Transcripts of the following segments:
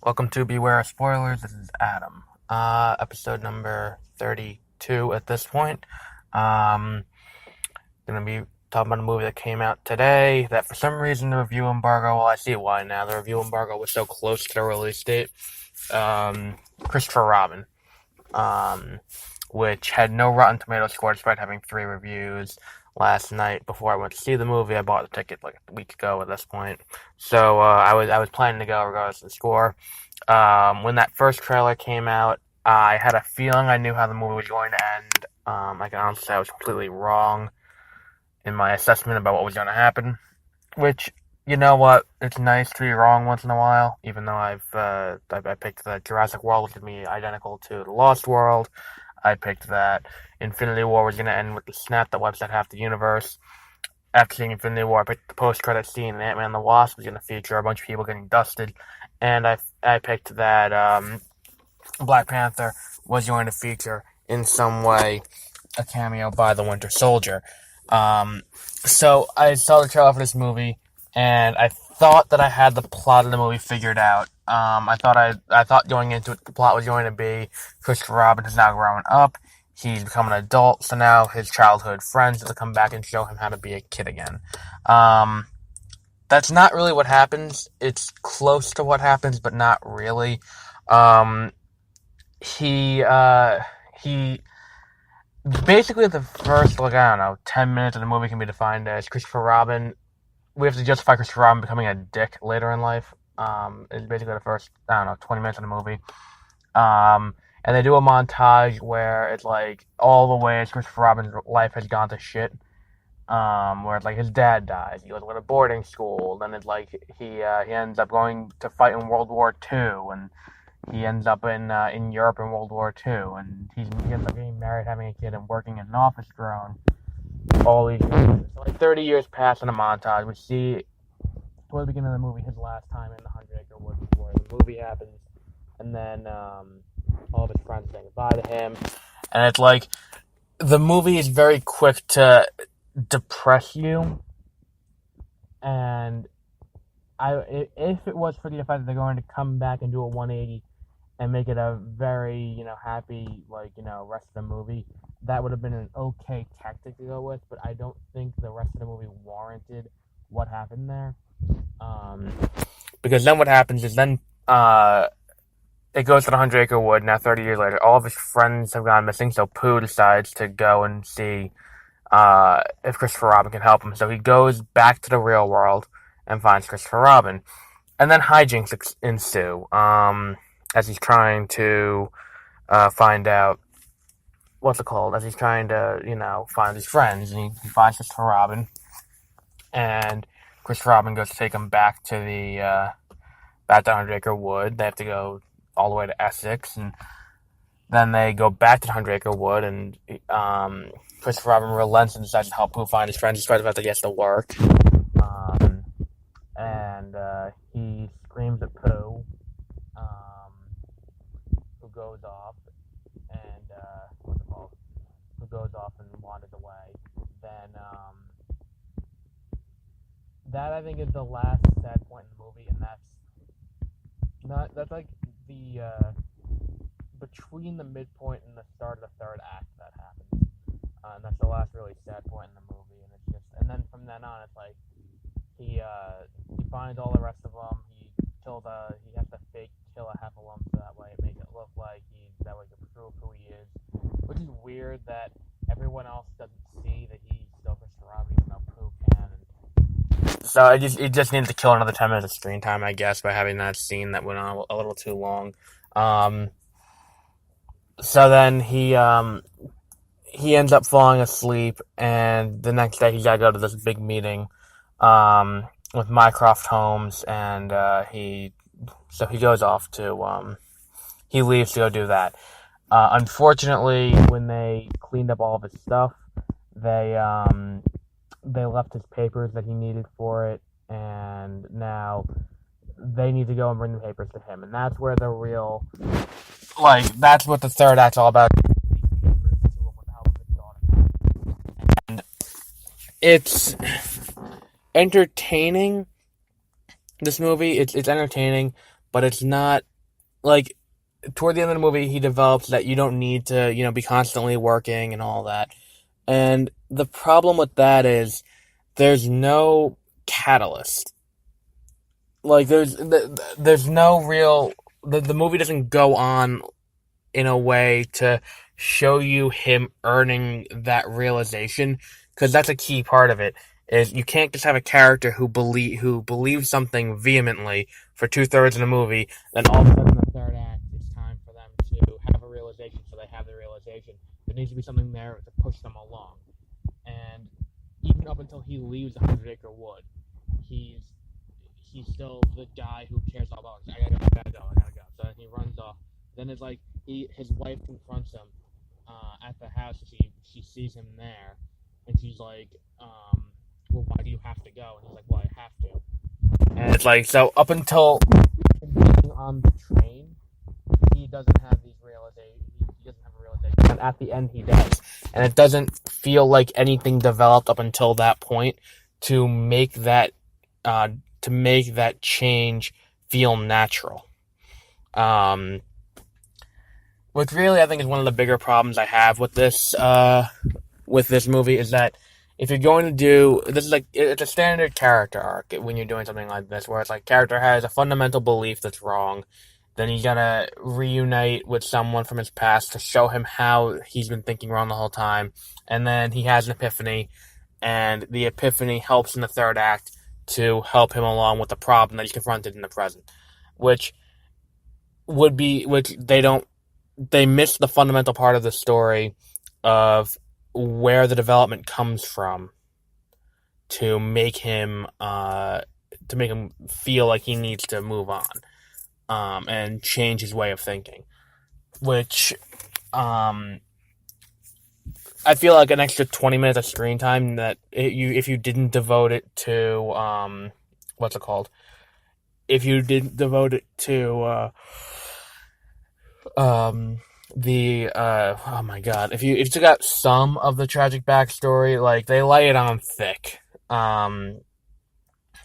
Welcome to Beware of Spoilers. This is Adam. Episode number 32 at this point. Gonna be talking about a movie that came out today that for some reason the review embargo, well, I see why now. The review embargo was so close to the release date. Christopher Robin, which had no Rotten Tomatoes score despite having 3 reviews. Last night, before I went to see the movie, I bought the ticket like a week ago at this point. So I was planning to go regardless of the score. When that first trailer came out, I had a feeling I knew how the movie was going to end. I can honestly say I was completely wrong in my assessment about what was going to happen. Which, you know what, it's nice to be wrong once in a while. Even though I picked that Jurassic World was going to be identical to The Lost World. I picked that Infinity War was going to end with the snap that wipes out half the universe. After seeing Infinity War, I picked the post-credit scene, and Ant-Man and the Wasp was going to feature a bunch of people getting dusted. And I picked that Black Panther was going to feature, in some way, a cameo by the Winter Soldier. So I saw the trailer for this movie, and I thought that I had the plot of the movie figured out. I thought going into it, the plot was going to be Christopher Robin is now growing up. He's become an adult, so now his childhood friends will come back and show him how to be a kid again. That's not really what happens. It's close to what happens, but not really. He basically the first, 10 minutes of the movie can be defined as Christopher Robin. We have to justify Christopher Robin becoming a dick later in life. It's basically the first, 20 minutes of the movie. And they do a montage where it's like all the ways Christopher Robin's life has gone to shit. Where it's like his dad dies, he goes to boarding school, then it's like he ends up going to fight in World War II, and he ends up in Europe in World War II, and he ends up getting married, having a kid, and working in an office drone. All these years. So like 30 years pass in a montage. We see toward the beginning of the movie his last time in the 100-acre woods before the movie happens, and then all of his friends say goodbye to him, and it's like the movie is very quick to depress you, and if it was for the fact that they're going to come back and do a 180 and make it a very happy rest of the movie, that would have been an okay tactic to go with. But I don't think the rest of the movie warranted what happened there, because then what happens is then it goes to the 100-acre wood. Now 30 years later, all of his friends have gone missing, so Pooh decides to go and see if Christopher Robin can help him. So he goes back to the real world and finds Christopher Robin. And then hijinks ensue as he's trying to find out as he's trying to, find his friends. And he finds Christopher Robin. And Christopher Robin goes to take him back to the 100-acre wood. They have to go all the way to Essex. And then they go back to the 100-acre wood, and Christopher Robin relents and decides to help Pooh find his friends, despite the fact that he has to work. And he screams at Pooh, who goes off, and who goes off and wanders away. Then that I think is the last sad point in the movie, and that's like the between the midpoint and the start of the third act that happens. And that's the last really sad point in the movie, and then from then on, it's like he finds all the rest of them. He has to fake kill a Heffalump so that way it makes it look like that way to prove who he is, which is weird that everyone else doesn't see that he's still Christopher Robin, even though Pooh can. So it just needed to kill another 10 minutes of screen time, I guess, by having that scene that went on a little too long. So then he ends up falling asleep, and the next day he's got to go to this big meeting with Mycroft Holmes, and he goes off to he leaves to go do that. Unfortunately, when they cleaned up all of his stuff, they left his papers that he needed for it, and now they need to go and bring the papers to him, and that's where the real that's what the third act's all about. And it's entertaining. This movie, it's entertaining, but it's not like toward the end of the movie, he develops that you don't need to, be constantly working and all that. And the problem with that is there's no catalyst. Like there's no real the movie doesn't go on in a way to show you him earning that realization, because that's a key part of it. Is you can't just have a character who believes something vehemently for 2/3 of the movie, then all of a sudden in the third act it's time for them to have a realization, so they have the realization. There needs to be something there to push them along. And even up until he leaves the 100 Acre Wood, he's he's still the guy who cares all about. I gotta go, I gotta go, I gotta go. So he runs off. Then it's like his wife confronts him at the house. She sees him there, and she's like, "Well, why do you have to go?" And he's like, "Well, I have to." And it's like, so up until being on the train, he doesn't have these realizations. He doesn't have a realization, and at the end he does. And it doesn't feel like anything developed up until that point to make that uh, change feel natural. Um, which really I think is one of the bigger problems I have with this movie, is that if you're going to do this, is like it's a standard character arc when you're doing something like this, where it's like character has a fundamental belief that's wrong, then he's gonna reunite with someone from his past to show him how he's been thinking wrong the whole time, and then he has an epiphany, and the epiphany helps in the third act to help him along with the problem that he's confronted in the present, which they miss the fundamental part of the story of where the development comes from to make him feel like he needs to move on and change his way of thinking, which I feel like an extra 20 minutes of screen time that if you didn't devote it to what's it called? If you didn't devote it to oh my god, if you took out some of the tragic backstory, like they lay it on thick.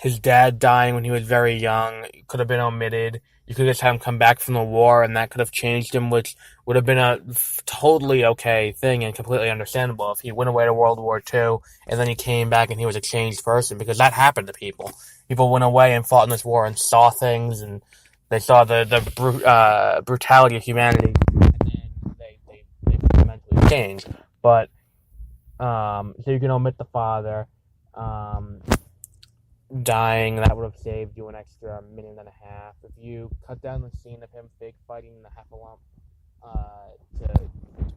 His dad dying when he was very young could have been omitted. You could just have him come back from the war, and that could have changed him, which would have been a totally okay thing and completely understandable if he went away to World War II and then he came back and he was a changed person, because that happened to people. People went away and fought in this war and saw things, and they saw the brutality of humanity, and then they fundamentally changed. But so you can omit the father dying. That would have saved you an extra minute and a half. If you cut down the scene of him fake fighting the Heffalump to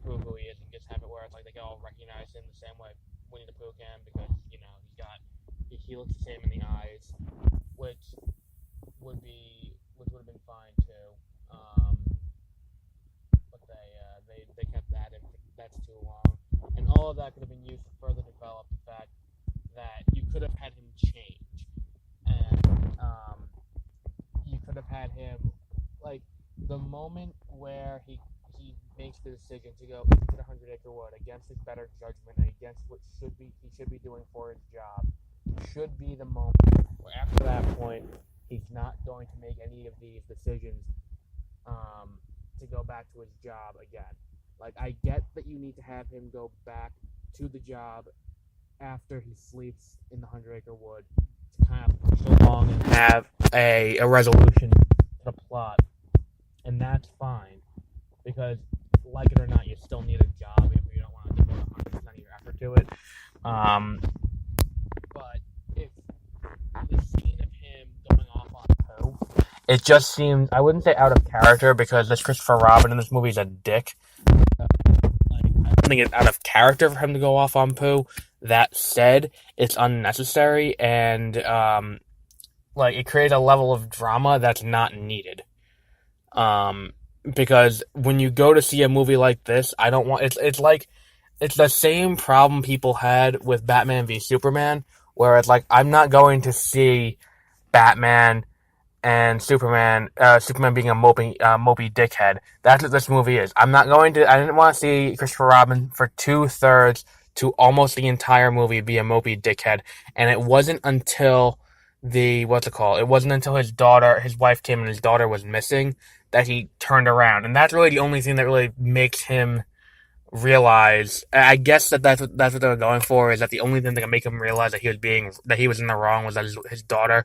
prove who he is, and just have it where it's like they can all recognize him the same way Winnie the Pooh can, because he looks the same in the eyes, which would have been fine too. But they kept that in. That's too long, and all of that could have been used to further develop the fact that you could have had him change, and you could have had him, like, the moment where he makes the decision to go into the 100 Acre Wood against his better judgment and against what he should be doing for his job, should be the moment where after that point he's not going to make any of these decisions to go back to his job again. Like, I get that you need to have him go back to the job after he sleeps in the 100 Acre Wood to kind of push along and have a resolution to the plot, and that's fine, because like it or not, you still need a job if you don't want to devote 100% of your effort to it. But if the scene of him going off on Poe, it just seems, I wouldn't say out of character, because this Christopher Robin in this movie is a dick. I don't think it's out of character for him to go off on Pooh. That said, it's unnecessary, and it creates a level of drama that's not needed. Because when you go to see a movie like this, I don't want it's the same problem people had with Batman v Superman, where it's like, I'm not going to see Batman and Superman being a mopey dickhead. That's what this movie is. I didn't want to see Christopher Robin for 2/3 to almost the entire movie be a mopey dickhead. And it wasn't until what's it called? It wasn't until his wife came and his daughter was missing that he turned around, and that's really the only thing that really makes him realize. I guess that's what they were going for. Is that the only thing that can make him realize that he was in the wrong was that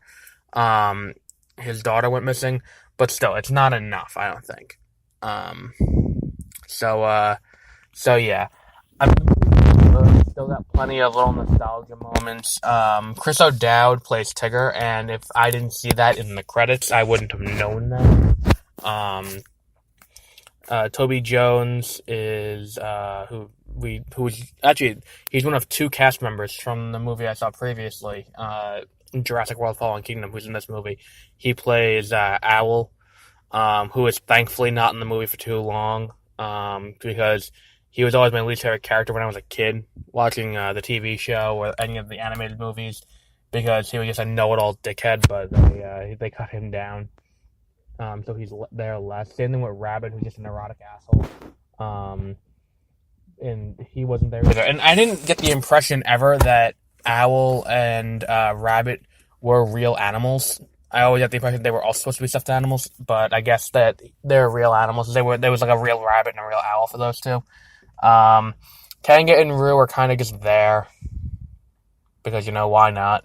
um, his daughter went missing. But still, it's not enough. I don't think. Um, so so yeah. I mean, the movie's still got plenty of little nostalgia moments. Chris O'Dowd plays Tigger, and if I didn't see that in the credits, I wouldn't have known that. Toby Jones is who's actually he's one of two cast members from the movie I saw previously, Jurassic World: Fallen Kingdom, who's in this movie. He plays Owl, who is thankfully not in the movie for too long, because he was always my least favorite character when I was a kid watching the TV show or any of the animated movies, because he was just a know-it-all dickhead. But they cut him down. So he's there less. Same thing with Rabbit, who's just a neurotic asshole. And he wasn't there either. And I didn't get the impression ever that Owl and Rabbit were real animals. I always got the impression they were all supposed to be stuffed animals, but I guess that they're real animals. There was like a real rabbit and a real owl for those two. Kanga and Roo are kind of just there because, why not?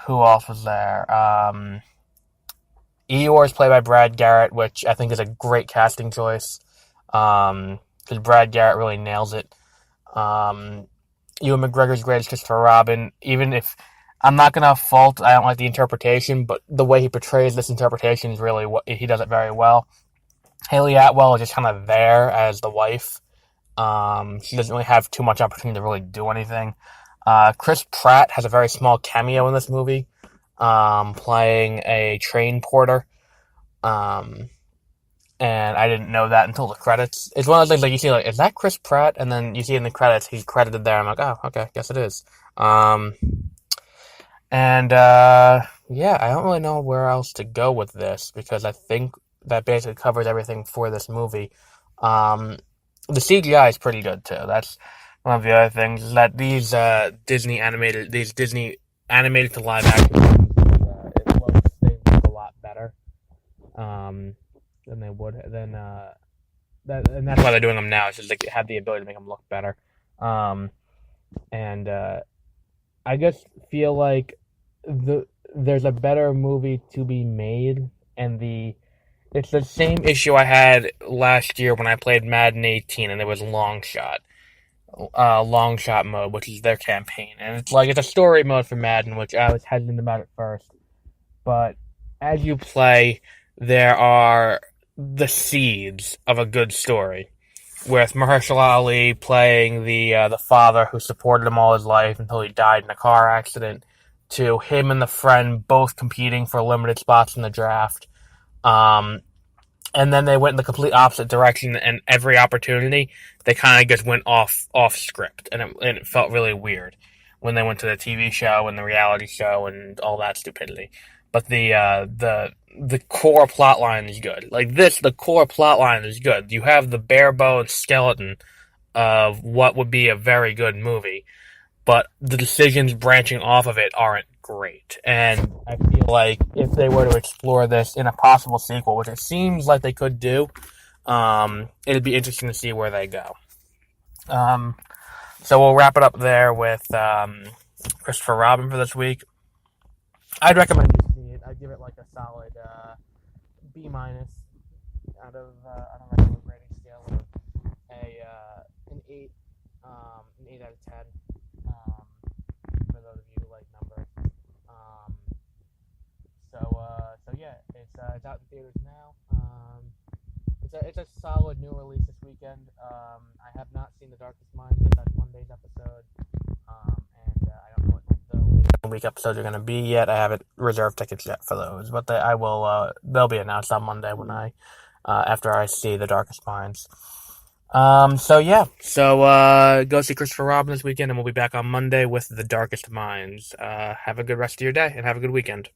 Who else was there? Eeyore is played by Brad Garrett, which I think is a great casting choice, because Brad Garrett really nails it. Ewan McGregor's great as Christopher Robin, even if I'm not going to fault, I don't like the interpretation, but the way he portrays this interpretation is really he does it very well. Haley Atwell is just kind of there as the wife. She doesn't really have too much opportunity to really do anything. Chris Pratt has a very small cameo in this movie, playing a train porter. And I didn't know that until the credits. It's one of those things like you see, like, is that Chris Pratt? And then you see in the credits he's credited there. I'm like, oh, okay, guess it is. Yeah, I don't really know where else to go with this, because I think that basically covers everything for this movie. The CGI is pretty good too. That's one of the other things, is that these Disney animated to live action movies, they look a lot better than they would and that's why they're doing them now. It's just like they have the ability to make them look better. I just feel like there's a better movie to be made, and it's the same issue I had last year when I played Madden 18, and there was long shot mode, which is their campaign, and it's a story mode for Madden, which I was hesitant about at first, but as you play, there are the seeds of a good story, with Mahershala Ali playing the father who supported him all his life until he died in a car accident, to him and the friend both competing for limited spots in the draft. And then they went in the complete opposite direction, and every opportunity, they kind of just went off script, and it felt really weird when they went to the TV show and the reality show and all that stupidity. But the core plot line is good. Like this, the core plot line is good. You have the bare bones skeleton of what would be a very good movie, but the decisions branching off of it aren't great. And I feel like if they were to explore this in a possible sequel, which it seems like they could do, it'd be interesting to see where they go. So we'll wrap it up there with Christopher Robin for this week. I'd recommend you see it. I'd give it like a solid B- out of on a regular grading scale of an 8, an 8 out of 10. For those of you who like numbers. So yeah, it's out in theaters now. It's a solid new release this weekend. I have not seen The Darkest Minds yet. That's Monday's episode. And I don't know what the later week episodes are going to be yet. I haven't reserved tickets yet for those, but I will. They'll be announced on Monday when after I see The Darkest Minds. So go see Christopher Robin this weekend, and we'll be back on Monday with The Darkest Minds. Have a good rest of your day, and have a good weekend.